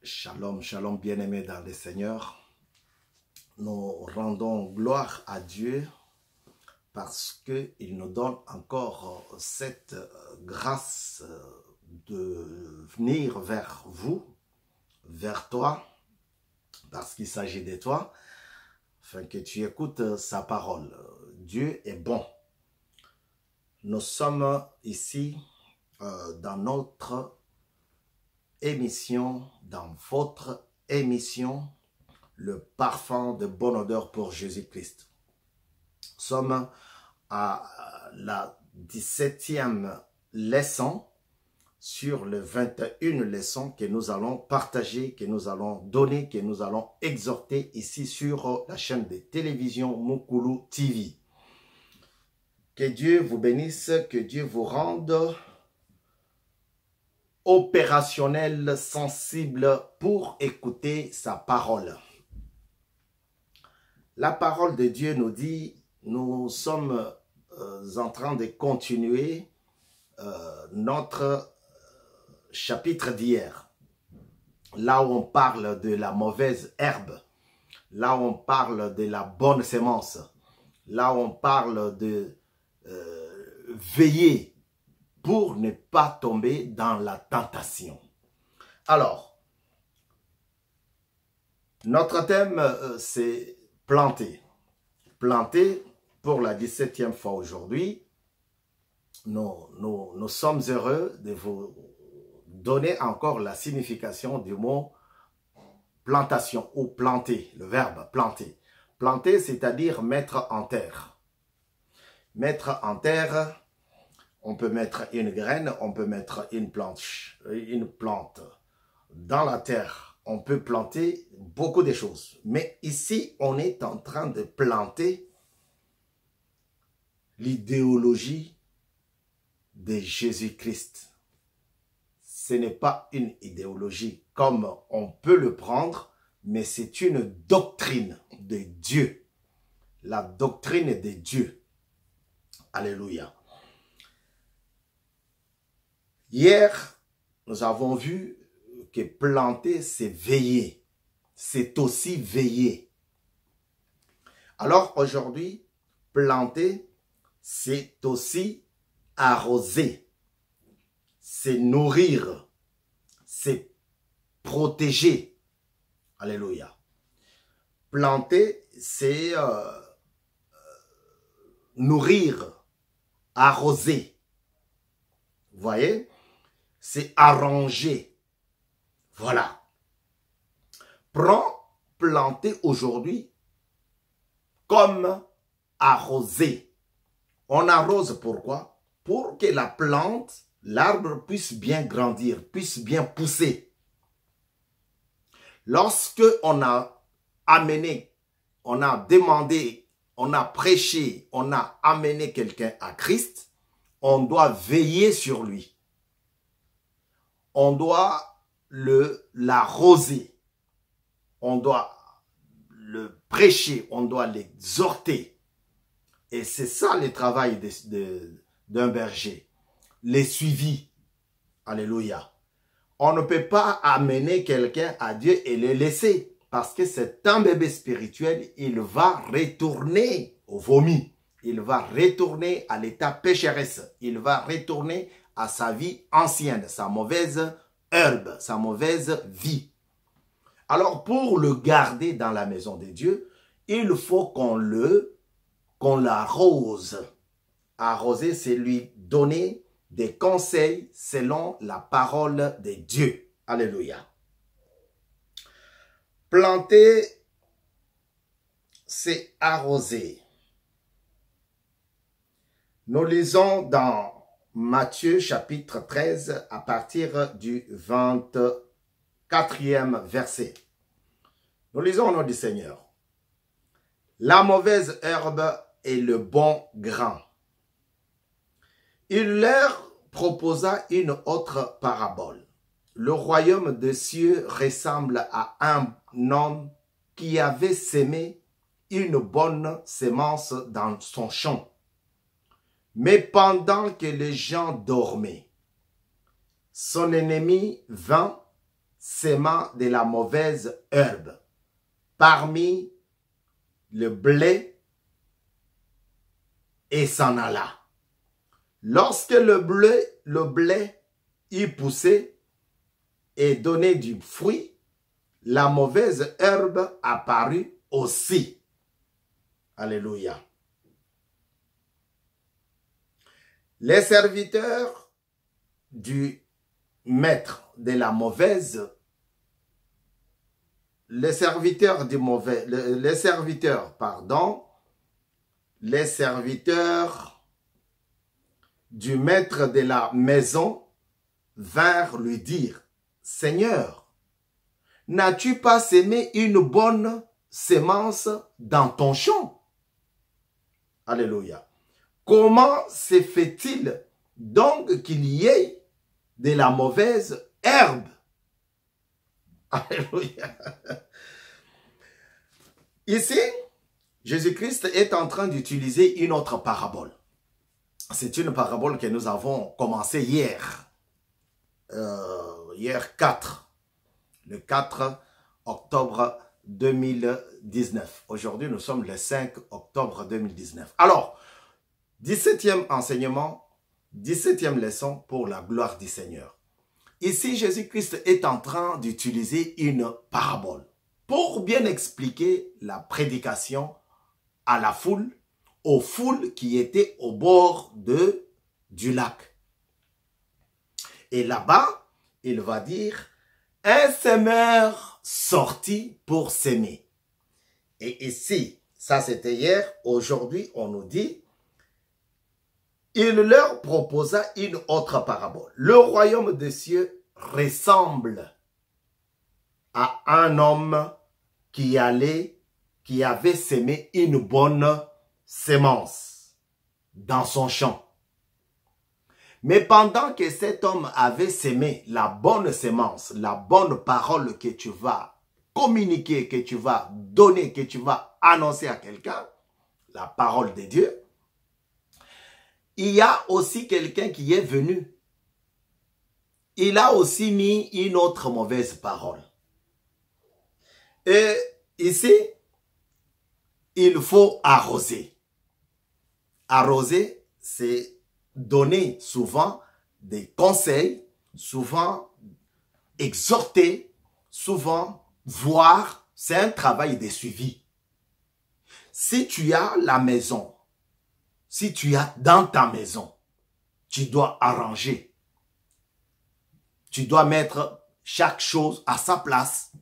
Shalom, shalom bien-aimés dans le Seigneur. Nous rendons gloire à Dieu parce qu'il nous donne encore cette grâce de venir vers vous, vers toi, parce qu'il s'agit de toi, afin que tu écoutes sa parole. Dieu est bon. Nous sommes ici dans notre émission, dans votre émission, le parfum de bonne odeur pour Jésus-Christ. Nous sommes à la 17e leçon sur les 21 leçons que nous allons partager, que nous allons donner, que nous allons exhorter ici sur la chaîne de télévision Mukulu TV. Que Dieu vous bénisse, que Dieu vous rende opérationnel, sensible pour écouter sa parole. La parole de Dieu nous dit, nous sommes en train de continuer notre chapitre d'hier, là où on parle de la mauvaise herbe, là où on parle de la bonne sémence, là où on parle de veiller pour ne pas tomber dans la tentation. Alors, notre thème, c'est planter. Planter, pour la 17e fois aujourd'hui, nous sommes heureux de vous donner encore la signification du mot plantation ou planter, le verbe planter. Planter, c'est-à-dire mettre en terre. Mettre en terre, on peut mettre une graine, on peut mettre une plante dans la terre. On peut planter beaucoup de choses. Mais ici, on est en train de planter l'idéologie de Jésus-Christ. Ce n'est pas une idéologie comme on peut le prendre, mais c'est une doctrine de Dieu. La doctrine de Dieu. Alléluia. Hier, nous avons vu que planter, c'est veiller. C'est aussi veiller. Alors aujourd'hui, planter, c'est aussi arroser. C'est nourrir. C'est protéger. Alléluia. Planter, c'est nourrir, arroser. Vous voyez? C'est arranger. Voilà. Prends planter aujourd'hui comme arroser. On arrose pourquoi? Pour que la plante, l'arbre puisse bien grandir, puisse bien pousser. Lorsque on a amené, on a demandé, on a prêché, on a amené quelqu'un à Christ, on doit veiller sur lui. On doit l'arroser. On doit le prêcher, on doit l'exhorter. Et c'est ça le travail d'un berger. Les suivis. Alléluia. On ne peut pas amener quelqu'un à Dieu et le laisser. Parce que c'est un bébé spirituel, il va retourner au vomi. Il va retourner à l'état pécheresse. Il va retourner à sa vie ancienne, sa mauvaise herbe, sa mauvaise vie. Alors, pour le garder dans la maison de Dieu, il faut qu'on l'arrose. Arroser, c'est lui donner des conseils selon la parole de Dieu. Alléluia. Planter, c'est arroser. Nous lisons dans Matthieu chapitre 13 à partir du 24e verset. Nous lisons au nom du Seigneur. La mauvaise herbe et le bon grain. Il leur proposa une autre parabole. Le royaume des cieux ressemble à un homme qui avait sémé une bonne sémence dans son champ. Mais pendant que les gens dormaient, son ennemi vint, sémant de la mauvaise herbe parmi le blé et s'en alla. Lorsque le blé y poussait et donnait du fruit, la mauvaise herbe apparut aussi. Alléluia. Les serviteurs du maître de la mauvaise, les serviteurs du maître de la maison vinrent lui dire, « Seigneur, n'as-tu pas sémé une bonne sémence dans ton champ? » Alléluia. Comment se fait-il donc qu'il y ait de la mauvaise herbe? Alléluia. Ici, Jésus-Christ est en train d'utiliser une autre parabole. C'est une parabole que nous avons commencé hier. Hier 4. Le 4 octobre 2019. Aujourd'hui, nous sommes le 5 octobre 2019. Alors, 17e enseignement, 17e leçon pour la gloire du Seigneur. Ici, Jésus-Christ est en train d'utiliser une parabole pour bien expliquer la prédication à la foule, aux foules qui étaient au bord du lac. Et là-bas, il va dire, un semeur sortit pour s'aimer. Et ici, ça c'était hier, aujourd'hui on nous dit, il leur proposa une autre parabole. Le royaume des cieux ressemble à un homme qui avait sémé une bonne sémence dans son champ. Mais pendant que cet homme avait sémé la bonne sémence, la bonne parole que tu vas communiquer, que tu vas donner, que tu vas annoncer à quelqu'un, la parole de Dieu, il y a aussi quelqu'un qui est venu. Il a aussi mis une autre mauvaise parole. Et ici, il faut arroser. Arroser, c'est donner souvent des conseils, souvent exhorter, souvent voir. C'est un travail de suivi. Si tu as la maison, si tu as dans ta maison, tu dois arranger. Tu dois mettre chaque chose à sa place.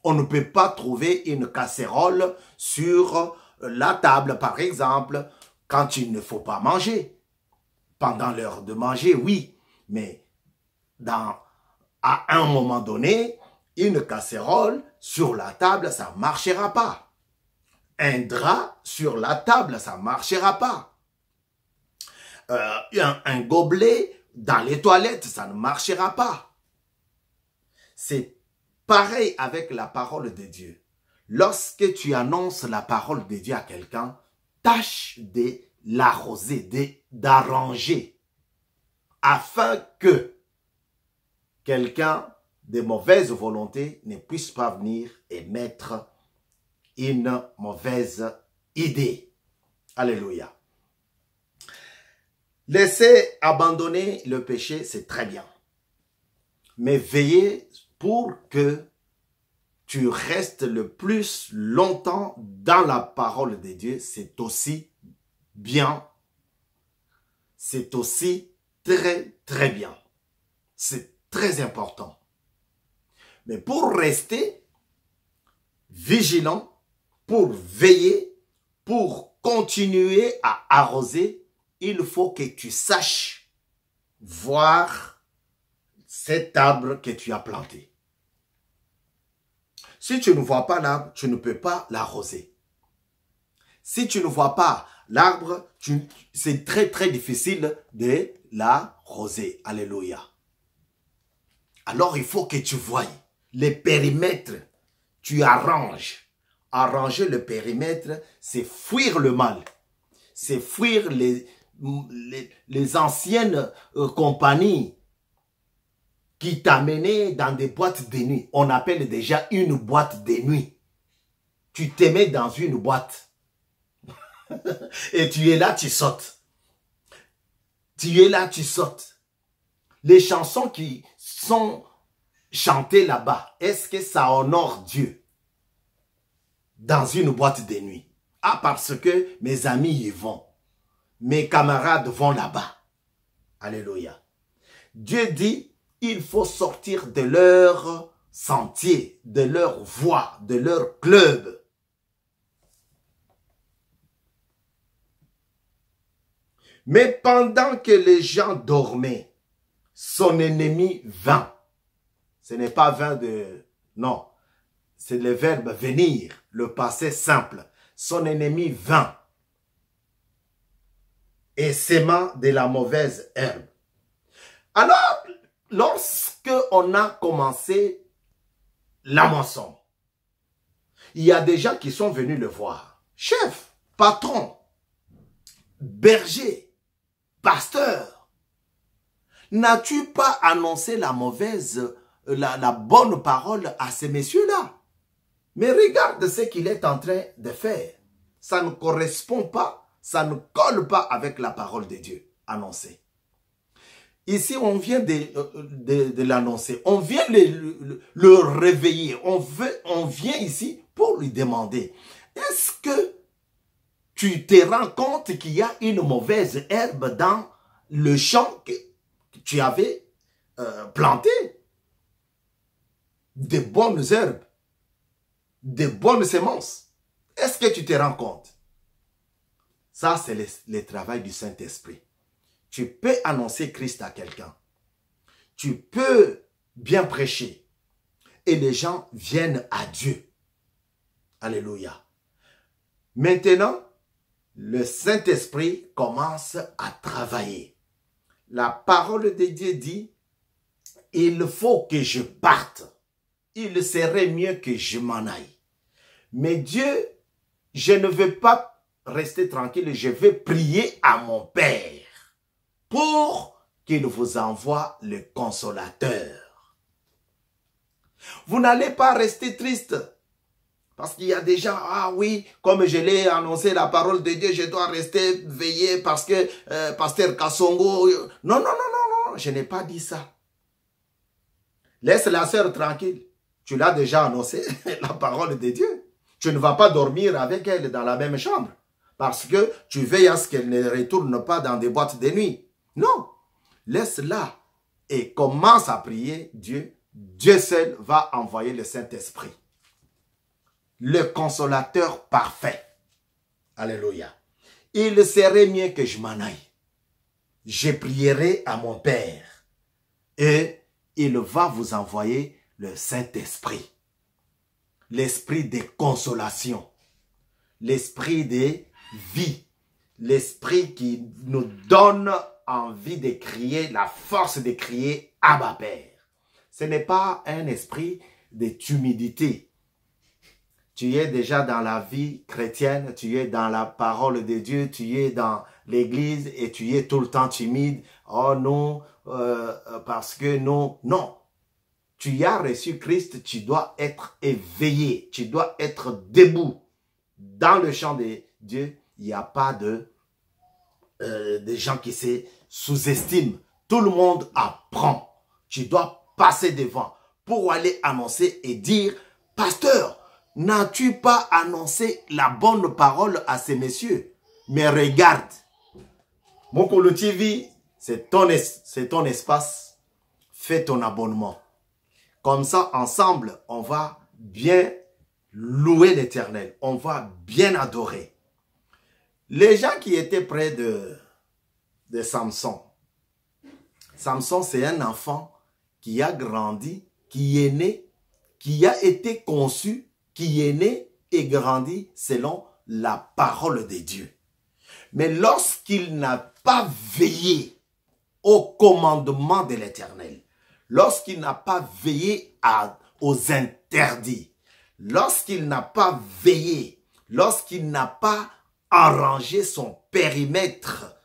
On ne peut pas trouver une casserole sur la table, par exemple, quand il ne faut pas manger. Pendant l'heure de manger, oui, mais à un moment donné, une casserole sur la table, ça ne marchera pas. Un drap sur la table, ça ne marchera pas. Un gobelet dans les toilettes, ça ne marchera pas. C'est pareil avec la parole de Dieu. Lorsque tu annonces la parole de Dieu à quelqu'un, tâche de l'arroser, d'arranger, afin que quelqu'un de mauvaise volonté ne puisse pas venir et mettre une mauvaise idée. Alléluia. Laisser abandonner le péché, c'est très bien. Mais veillez pour que tu restes le plus longtemps dans la parole de Dieu, c'est aussi bien. C'est aussi très, très bien. C'est très important. Mais pour rester vigilant, pour veiller, pour continuer à arroser, il faut que tu saches voir cet arbre que tu as planté. Si tu ne vois pas l'arbre, tu ne peux pas l'arroser. Si tu ne vois pas l'arbre, c'est très très difficile de l'arroser. Alléluia. Alors il faut que tu voies les périmètres. Tu arranges. Arranger le périmètre, c'est fuir le mal. C'est fuir les anciennes compagnies qui t'amenait dans des boîtes de nuit. On appelle déjà une boîte de nuit. Tu te mets dans une boîte. Et tu es là, tu sautes. Tu es là, tu sautes. Les chansons qui sont chantées là-bas, est-ce que ça honore Dieu? Dans une boîte de nuit. Ah, parce que mes amis y vont. Mes camarades vont là-bas. Alléluia. Dieu dit, il faut sortir de leur sentier, de leur voie, de leur club. Mais pendant que les gens dormaient, son ennemi vint. Ce n'est pas vint de... Non, c'est le verbe venir, le passé simple. Son ennemi vint et sema de la mauvaise herbe. Alors, lorsque on a commencé la moisson, il y a des gens qui sont venus le voir. Chef, patron, berger, pasteur, n'as-tu pas annoncé la mauvaise, la bonne parole à ces messieurs-là? Mais regarde ce qu'il est en train de faire. Ça ne correspond pas, ça ne colle pas avec la parole de Dieu annoncée. Ici, on vient de l'annoncer. On vient le réveiller. On vient ici pour lui demander, est-ce que tu te rends compte qu'il y a une mauvaise herbe dans le champ que tu avais planté? De bonnes herbes, de bonnes semences. Est-ce que tu te rends compte? Ça, c'est le travail du Saint-Esprit. Tu peux annoncer Christ à quelqu'un. Tu peux bien prêcher. Et les gens viennent à Dieu. Alléluia. Maintenant, le Saint-Esprit commence à travailler. La parole de Dieu dit, il faut que je parte. Il serait mieux que je m'en aille. Mais Dieu, je ne veux pas rester tranquille, je vais prier à mon Père pour qu'il vous envoie le consolateur. Vous n'allez pas rester triste. Parce qu'il y a des gens, ah oui, comme je l'ai annoncé la parole de Dieu, je dois rester veillé parce que Pasteur Kassongo... Non, non, non, non, non, je n'ai pas dit ça. Laisse la sœur tranquille. Tu l'as déjà annoncé, la parole de Dieu. Tu ne vas pas dormir avec elle dans la même chambre. Parce que tu veilles à ce qu'elle ne retourne pas dans des boîtes de nuit. Non. Laisse-la et commence à prier Dieu. Dieu seul va envoyer le Saint-Esprit. Le consolateur parfait. Alléluia. Il serait mieux que je m'en aille. Je prierai à mon Père. Et il va vous envoyer le Saint-Esprit. L'esprit de consolation. L'esprit de vie. L'esprit qui nous donne envie de crier, la force de crier Abba Père. Ce n'est pas un esprit de timidité. Tu es déjà dans la vie chrétienne, tu es dans la parole de Dieu, tu es dans l'église et tu es tout le temps timide. Oh non, parce que non. Non. Tu as reçu Christ, tu dois être éveillé, tu dois être debout. Dans le champ de Dieu, il n'y a pas de gens qui se sous-estiment. Tout le monde apprend. Tu dois passer devant pour aller annoncer et dire, pasteur, n'as-tu pas annoncé la bonne parole à ces messieurs? Mais regarde, Mokolo TV, c'est ton espace. Fais ton abonnement. Comme ça, ensemble, on va bien louer l'Éternel. On va bien adorer. Les gens qui étaient près de Samson. Samson, c'est un enfant qui a grandi, qui est né, qui a été conçu, qui est né et grandi selon la parole de Dieu. Mais lorsqu'il n'a pas veillé au commandement de l'Éternel, lorsqu'il n'a pas veillé aux interdits, lorsqu'il n'a pas veillé, lorsqu'il n'a pas arrangé son périmètre,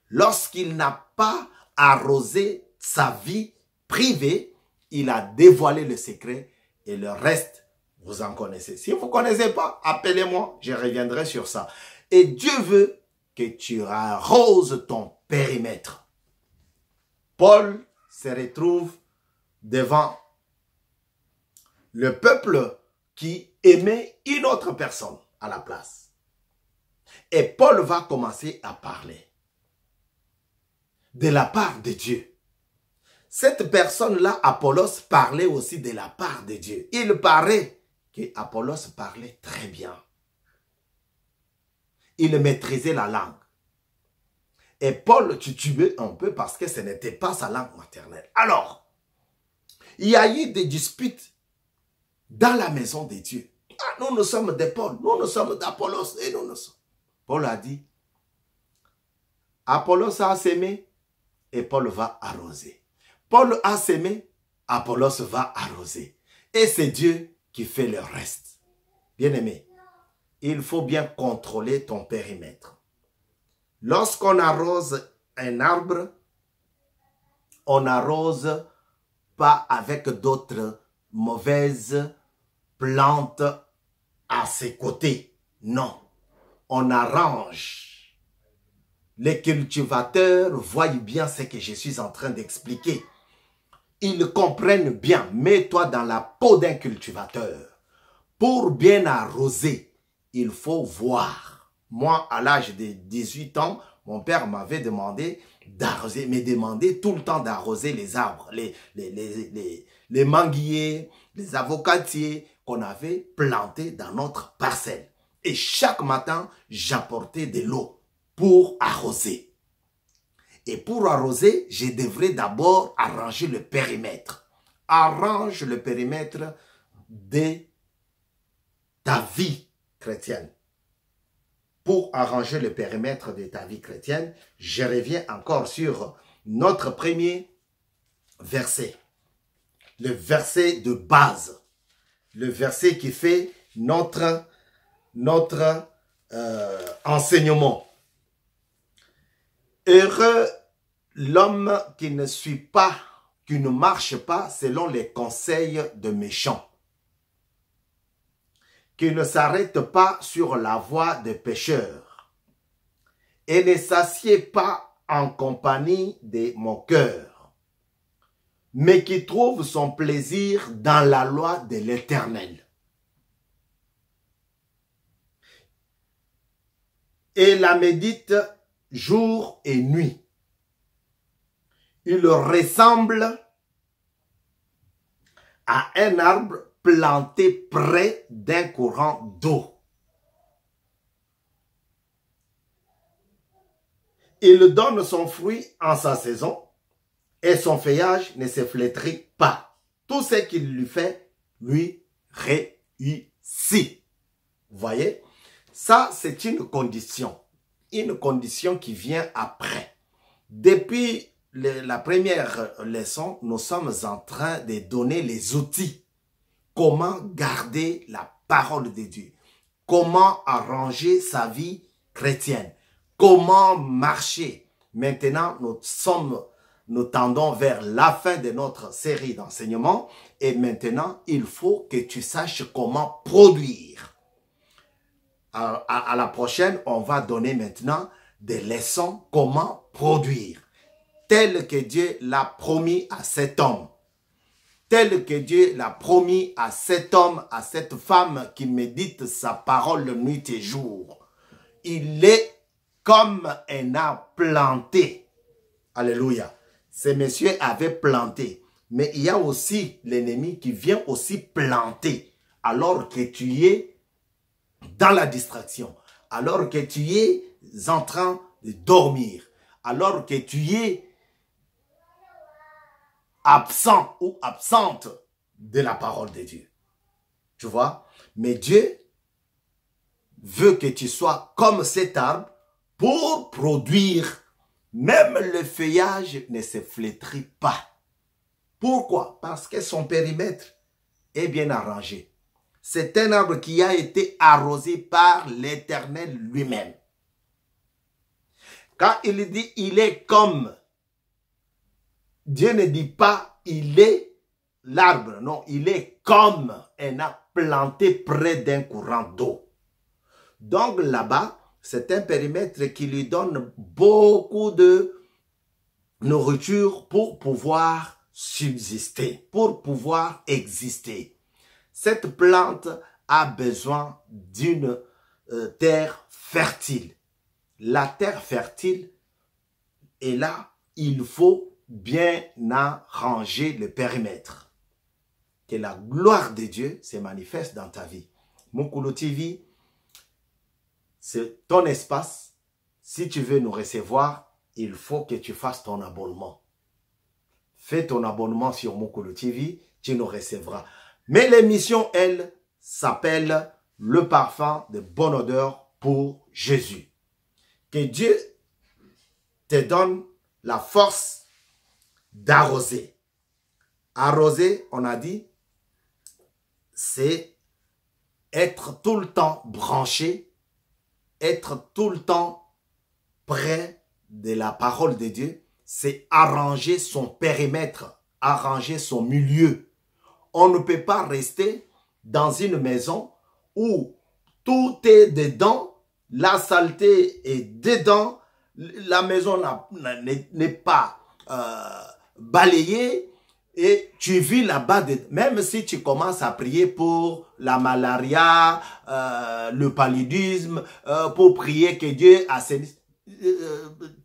lorsqu'il n'a pas arrosé sa vie privée, Il a dévoilé le secret et le reste, vous en connaissez. Si vous ne connaissez pas, appelez-moi, je reviendrai sur ça. Et Dieu veut que tu arroses ton périmètre. Paul se retrouve devant le peuple qui aimait une autre personne à la place. Et Paul va commencer à parler de la part de Dieu. Cette personne-là, Apollos, parlait aussi de la part de Dieu. Il paraît que Apollos parlait très bien. Il maîtrisait la langue. Et Paul titubait un peu parce que ce n'était pas sa langue maternelle. Alors, il y a eu des disputes dans la maison de Dieu. Ah, nous sommes de Paul, nous sommes d'Apollos et nous sommes. Paul a dit, Apollos a sémé et Paul va arroser. Paul a sémé, Apollos va arroser. Et c'est Dieu qui fait le reste. Bien-aimé, il faut bien contrôler ton périmètre. Lorsqu'on arrose un arbre, on n'arrose pas avec d'autres mauvaises plantes à ses côtés. Non, on arrange. Les cultivateurs voient bien ce que je suis en train d'expliquer. Ils comprennent bien. Mets-toi dans la peau d'un cultivateur. Pour bien arroser, il faut voir. Moi, à l'âge de 18 ans, mon père m'avait demandé d'arroser, me demandait tout le temps d'arroser les arbres, les manguiers, les avocatiers qu'on avait plantés dans notre parcelle. Et chaque matin, j'apportais de l'eau pour arroser. Et pour arroser, je devrais d'abord arranger le périmètre. Arrange le périmètre de ta vie chrétienne. Pour arranger le périmètre de ta vie chrétienne, je reviens encore sur notre premier verset. Le verset de base. Le verset qui fait notre enseignement. Heureux l'homme qui ne suit pas, qui ne marche pas selon les conseils de méchants, qui ne s'arrête pas sur la voie des pécheurs, et ne s'assied pas en compagnie des moqueurs, mais qui trouve son plaisir dans la loi de l'Éternel. Et la médite jour et nuit. Il ressemble à un arbre planté près d'un courant d'eau. Il donne son fruit en sa saison et son feuillage ne se flétrit pas. Tout ce qu'il lui fait, lui réussit. Vous voyez? Ça, c'est une condition qui vient après. Depuis la première leçon, nous sommes en train de donner les outils. Comment garder la parole de Dieu. Comment arranger sa vie chrétienne. Comment marcher. Maintenant, nous tendons vers la fin de notre série d'enseignements. Et maintenant, il faut que tu saches comment produire. À la prochaine, on va donner maintenant des leçons comment produire. Tel que Dieu l'a promis à cet homme. Tel que Dieu l'a promis à cet homme, à cette femme qui médite sa parole nuit et jour. Il est comme un arbre planté. Alléluia. Ces messieurs avaient planté. Mais il y a aussi l'ennemi qui vient aussi planter. Alors que tu es dans la distraction, alors que tu es en train de dormir, alors que tu es absent ou absente de la parole de Dieu. Tu vois? Mais Dieu veut que tu sois comme cet arbre pour produire. Même le feuillage ne se flétrit pas. Pourquoi? Parce que son périmètre est bien arrangé. C'est un arbre qui a été arrosé par l'Éternel lui-même. Quand il dit il est comme, Dieu ne dit pas il est l'arbre, non, il est comme un arbre planté près d'un courant d'eau. Donc là-bas, c'est un périmètre qui lui donne beaucoup de nourriture pour pouvoir subsister, pour pouvoir exister. Cette plante a besoin d'une terre fertile. La terre fertile, et là, il faut bien arranger le périmètre. Que la gloire de Dieu se manifeste dans ta vie. Mukulu TV, c'est ton espace. Si tu veux nous recevoir, il faut que tu fasses ton abonnement. Fais ton abonnement sur Mukulu TV, tu nous recevras. Mais l'émission, elle, s'appelle Le parfum de bonne odeur pour Jésus. Que Dieu te donne la force d'arroser. Arroser, on a dit, c'est être tout le temps branché, être tout le temps près de la parole de Dieu, c'est arranger son périmètre, arranger son milieu. On ne peut pas rester dans une maison où tout est dedans, la saleté est dedans, la maison n'est pas balayée et tu vis là-bas, même si tu commences à prier pour la malaria, le paludisme, pour prier que Dieu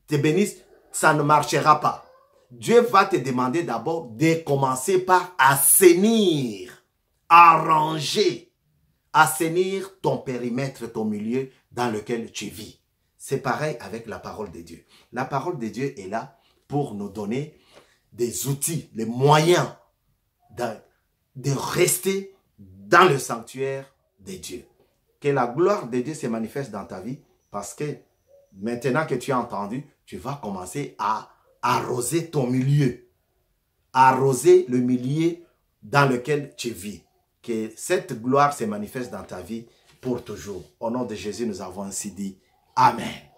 te bénisse, ça ne marchera pas. Dieu va te demander d'abord de commencer par assainir, arranger, assainir ton périmètre, ton milieu dans lequel tu vis. C'est pareil avec la parole de Dieu. La parole de Dieu est là pour nous donner des outils, les moyens de rester dans le sanctuaire de Dieu. Que la gloire de Dieu se manifeste dans ta vie parce que maintenant que tu as entendu, tu vas commencer à arroser ton milieu. Arroser le milieu dans lequel tu vis. Que cette gloire se manifeste dans ta vie pour toujours. Au nom de Jésus, nous avons ainsi dit Amen.